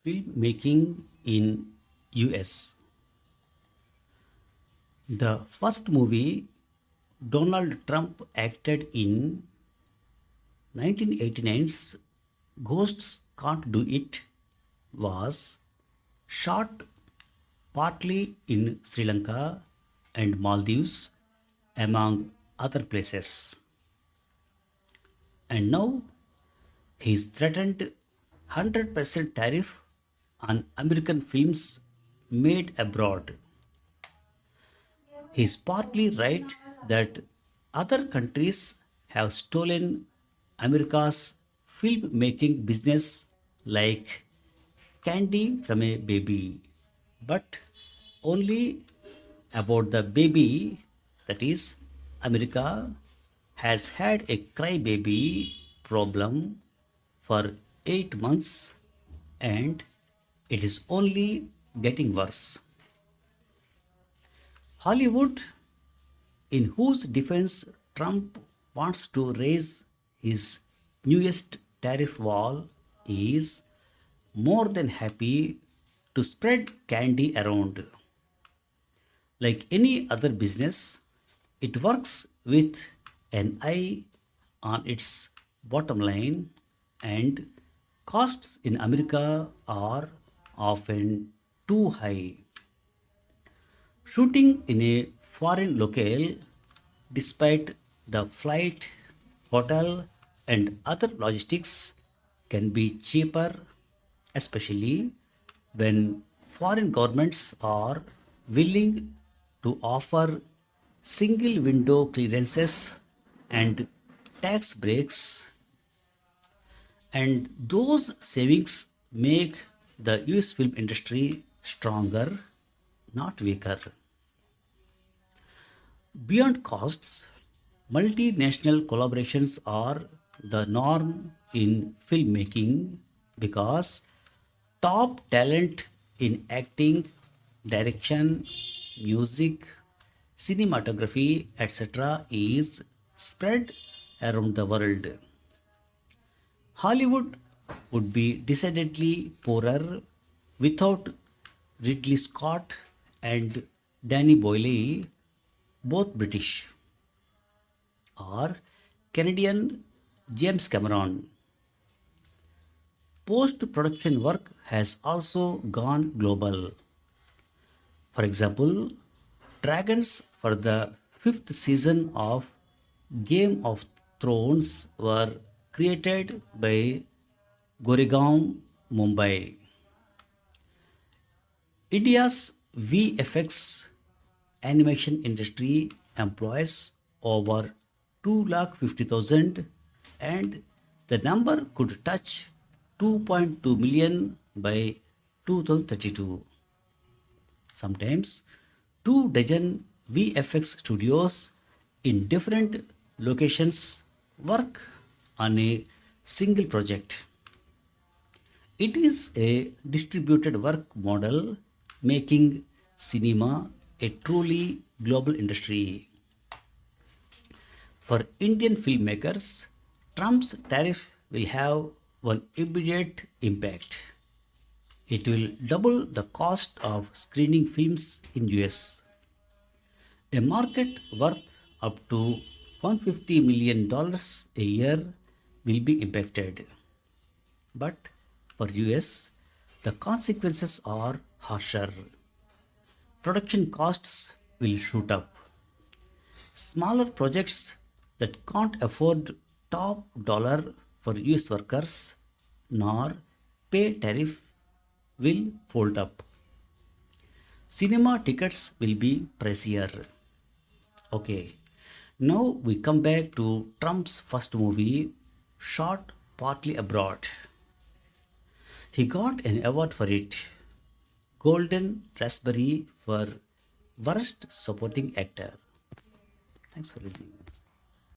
filmmaking in US. The first movie Donald Trump acted in 1989's Ghosts Can't Do It was shot partly in Sri Lanka and Maldives, among other places. And now he's threatened 100% tariff on American films made abroad. He's partly right that other countries have stolen America's filmmaking business like candy from a baby, but only about the baby, that is, America has had a crybaby problem for 8 months and it is only getting worse. Hollywood, in whose defense Trump wants to raise his newest tariff wall, is more than happy to spread candy around. Like any other business, it works with an eye on its bottom line, and costs in America are often too high. Shooting in a foreign locale, despite the flight, hotel, and other logistics, can be cheaper, especially when foreign governments are willing to offer single window clearances and tax breaks, and those savings make the US film industry stronger, not weaker. Beyond costs, multinational collaborations are the norm in filmmaking because top talent in acting, direction, music, cinematography, etc., is spread around the world. Hollywood would be decidedly poorer without Ridley Scott and Danny Boyle, both British, or Canadian James Cameron. Post production work has also gone global. For example, dragons for the fifth season of Game of Thrones were created by Goregaon, Mumbai. India's VFX animation industry employs over 250,000 and the number could touch 2.2 million by 2032. Sometimes 2 dozen VFX studios in different locations work on a single project. It is a distributed work model, making cinema a truly global industry. For Indian filmmakers, Trump's tariff will have one immediate impact. It will double the cost of screening films in US. A market worth up to $150 million a year will be impacted. But for US, the consequences are harsher. Production costs will shoot up. Smaller projects that can't afford top dollar for US workers nor pay tariff will fold up. Cinema tickets will be pricier. Okay, now we come back to Trump's first movie, shot partly abroad. He got an award for it, Golden Raspberry for Worst Supporting Actor. Thanks for listening.